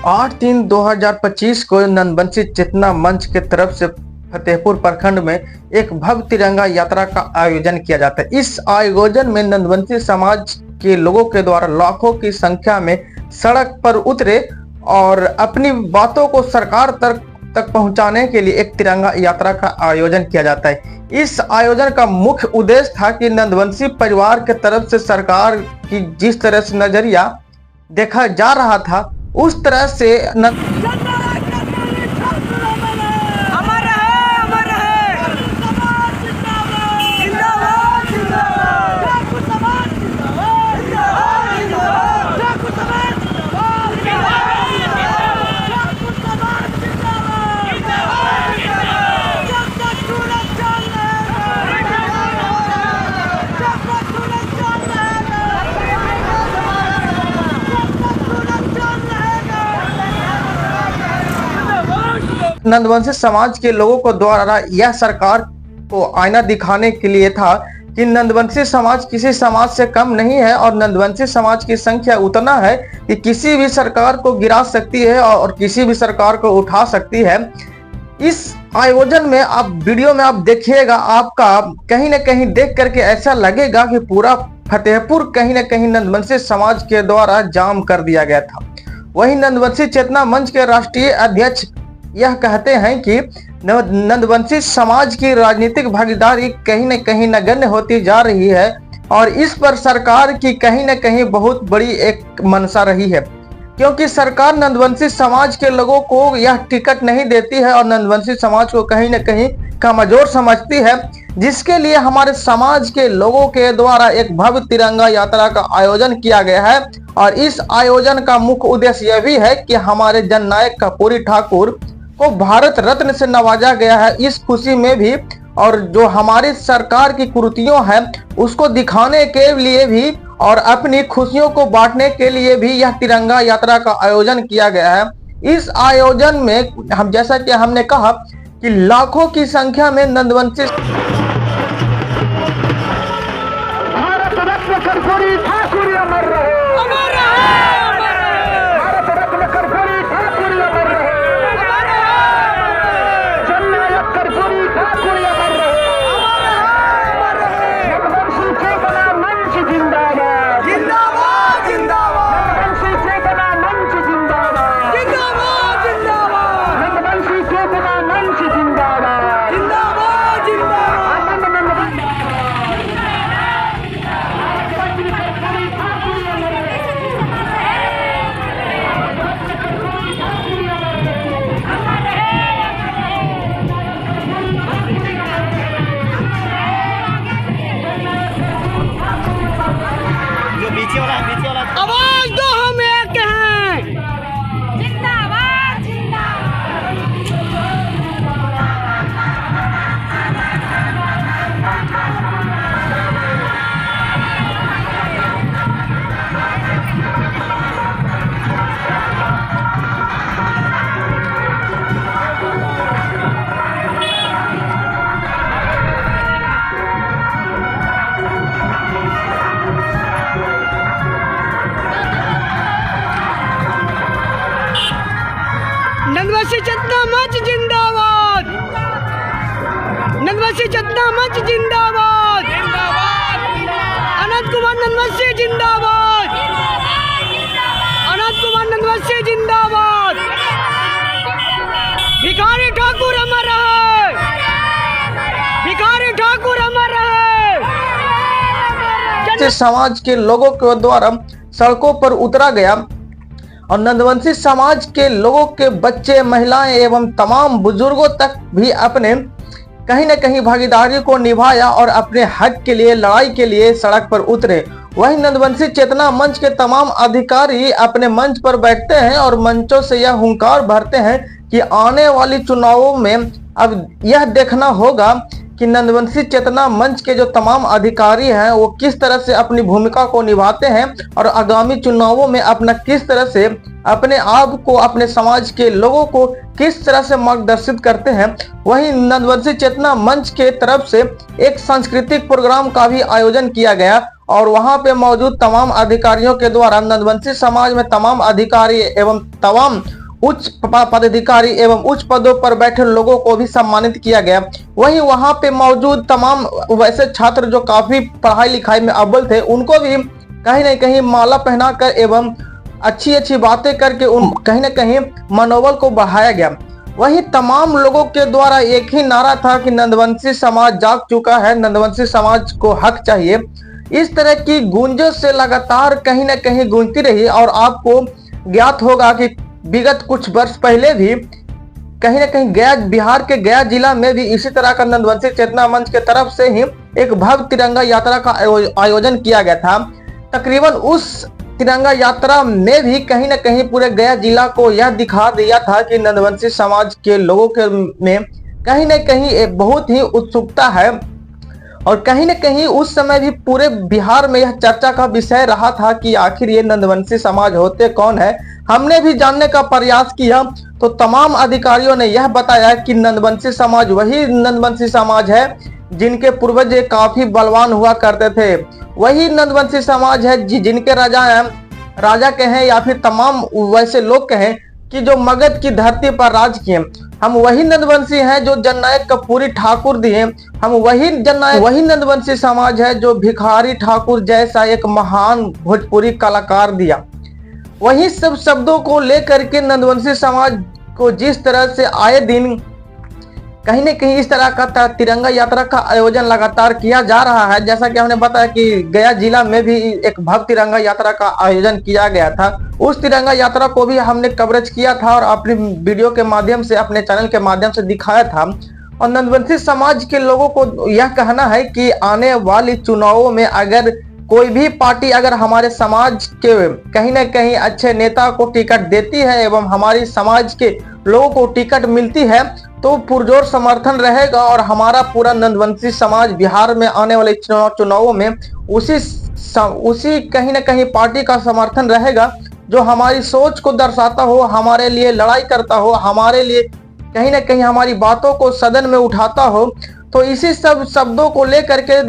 8/3/2025 को नंदबंसी चेतना मंच के तरफ से फतेहपुर प्रखंड में एक भव्य तिरंगा यात्रा का आयोजन किया जाता है। इस आयोजन में नंदबंसी समाज के लोगों के द्वारा लाखों की संख्या में सड़क पर उतरे और अपनी बातों को सरकार तक पहुंचाने के लिए एक तिरंगा यात्रा का आयोजन किया जाता है। इस आयोजन का मुख्य उद्देश्य था कि नंदबंसी परिवार के तरफ से सरकार की जिस तरह से नजरिया देखा जा रहा था उस तरह से नंदबंसी समाज के लोगों को द्वारा यह सरकार को आईना दिखाने के लिए था कि नंदबंसी समाज किसी समाज से कम नहीं है और नंदबंसी समाज की संख्या उतना है कि किसी भी सरकार को गिरा सकती है और किसी भी सरकार को उठा सकती है। इस आयोजन में आप वीडियो में आप देखिएगा, आपका कहीं ना कहीं देख करके ऐसा लगेगा कि पूरा फतेहपुर कहीं ना कहीं नंदबंसी समाज के द्वारा जाम कर दिया गया था। वहीं नंदबंसी चेतना मंच के राष्ट्रीय अध्यक्ष यह कहते हैं कि नंदबंसी समाज की राजनीतिक भागीदारी कहीं न कहीं नगण्य होती जा रही है और इस पर सरकार की कहीं न कहीं बहुत बड़ी एक मंशा रही है, क्योंकि सरकार नंदबंसी समाज के लोगों को यह टिकट नहीं देती है और नंदबंसी समाज को कहीं न कहीं कमजोर समझती है, जिसके लिए हमारे समाज के लोगों के द्वारा एक भव्य तिरंगा यात्रा का आयोजन किया गया है। और इस आयोजन का मुख्य उद्देश्य यह भी है कि हमारे जननायक कर्पूरी ठाकुर को भारत रत्न से नवाजा गया है। इस खुशी में भी और जो हमारी सरकार की कुरीतियां हैं उसको दिखाने के लिए भी और अपनी खुशियों को बांटने के लिए भी यह तिरंगा यात्रा का आयोजन किया गया है। इस आयोजन में हम जैसा कि हमने कहा कि लाखों की संख्या में नंदबंसी भारत रत्न कर्पूरी ठाकुर अमर रहे, अमर रहे, अमर रहे। भारत रत्न कर्पूरी ठाकुर अमर रहे, अमर रहे। जननायक कर्पूरी ठाकुर अमर रहे, अमर रहे। नंदबंसी चेतना मंच जिंदाबाद, जिंदाबाद, जिंदाबाद। नंदबंसी चेतना मंच जिंदाबाद, जिंदाबाद, जिंदाबाद। नंदबंसी चेतना मंच जिंदाबाद, जिंदाबाद, जिंदाबाद। आवाज दो, हम एक हैं। जिंदाबाद, नंदबंसी चेतना मंच जिंदाबाद, नंदबंसी चेतना मंच जिंदाबाद, अनंत कुमार नंदबंसी जिंदाबाद, अनंत कुमार नंदबंसी जिंदाबाद। भिखारी ठाकुर अमर रहे, भिखारी ठाकुर अमर रहे। समाज के लोगों के द्वारा सड़कों पर उतरा गया और नंदबंसी समाज के लोगों के बच्चे, महिलाएं एवं तमाम बुजुर्गों तक भी अपने कहीं न कहीं भागीदारी को निभाया और अपने हक के लिए लड़ाई के लिए सड़क पर उतरे। वहीं नंदबंसी चेतना मंच के तमाम अधिकारी अपने मंच पर बैठते हैं और मंचों से यह हुंकार भरते हैं कि आने वाली चुनावों में अब यह देखना होगा कि नंदबंसी चेतना मंच के जो तमाम अधिकारी हैं वो किस तरह से अपनी भूमिका को निभाते हैं और आगामी चुनावों में अपना किस तरह से अपने आप को, अपने समाज के लोगों को किस तरह से मार्गदर्शित करते हैं। वहीं नंदबंसी चेतना मंच के तरफ से एक सांस्कृतिक प्रोग्राम का भी आयोजन किया गया और वहां पे मौजूद तमाम अधिकारियों के द्वारा नंदवंशी समाज में तमाम अधिकारी एवं तमाम उच्च पदाधिकारी एवं उच्च पदों पर बैठे लोगों को भी सम्मानित किया गया। वहीं वहां पे मौजूद तमाम वैसे छात्र जो काफी पढ़ाई लिखाई में अव्वल थे, उनको भी कहीं न कहीं माला पहनाकर एवं अच्छी अच्छी बातें करके उन कहीं न कहीं मनोबल को बढ़ाया गया। वहीं तमाम लोगों के द्वारा एक ही नारा था कि नंदवंशी समाज जाग चुका है, नंदवंशी समाज को हक चाहिए। इस तरह की गूंजों से लगातार कहीं न कहीं गूंजती रही और आपको ज्ञात होगा कि विगत कुछ वर्ष पहले भी कहीं न कहीं गया, बिहार के गया जिला में भी इसी तरह का नंदवंशी चेतना मंच के तरफ से ही एक भव्य तिरंगा यात्रा का आयोजन किया गया था। तकरीबन उस तिरंगा यात्रा में भी कहीं न कहीं पूरे गया जिला को यह दिखा दिया था कि नंदवंशी समाज के लोगों के में कहीं न कहीं एक बहुत ही उत्सुकता है और कहीं न कहीं उस समय भी पूरे बिहार में यह चर्चा का विषय रहा था कि आखिर ये नंदवंशी समाज होते कौन है। हमने भी जानने का प्रयास किया तो तमाम अधिकारियों ने यह बताया कि नंदवंशी समाज वही नंदवंशी समाज है जिनके पूर्वज काफी बलवान हुआ करते थे। वही नंदवंशी समाज है जिनके राजा कहें या फिर तमाम वैसे लोग कहें कि जो मगध की धरती पर राज किए। हम वही नंदवंशी हैं जो जननायक कपूरी ठाकुर दिए। हम वही नंदवंशी समाज है जो भिखारी ठाकुर जैसा एक महान भोजपुरी कलाकार दिया। वही सब शब्दों को लेकर के नंदवंशी समाज को जिस तरह से आए दिन कहीं न कहीं इस तरह का तिरंगा यात्रा का आयोजन लगातार किया जा रहा है। जैसा कि हमने बताया कि गया जिला में भी एक भव्य तिरंगा यात्रा का आयोजन किया गया था। उस तिरंगा यात्रा को भी हमने कवरेज किया था और अपनी वीडियो के माध्यम से, अपने चैनल के माध्यम से दिखाया था। और नंदवंशी समाज के लोगों को यह कहना है कि आने वाली चुनावों में अगर कोई भी पार्टी अगर हमारे समाज के कहीं न कहीं अच्छे नेता को टिकट देती है एवं हमारी समाज के लोगों को टिकट मिलती है तो पुरजोर समर्थन रहेगा और हमारा पूरा नंदवंशी समाज बिहार में आने वाले चुनावों में उसी कहीं न कहीं पार्टी का समर्थन रहेगा जो हमारी सोच को दर्शाता हो, हमारे लिए लड़ाई करता हो, हमारे लिए कहीं न कहीं हमारी बातों को सदन में उठाता हो। तो इसी सब शब्दों को लेकर के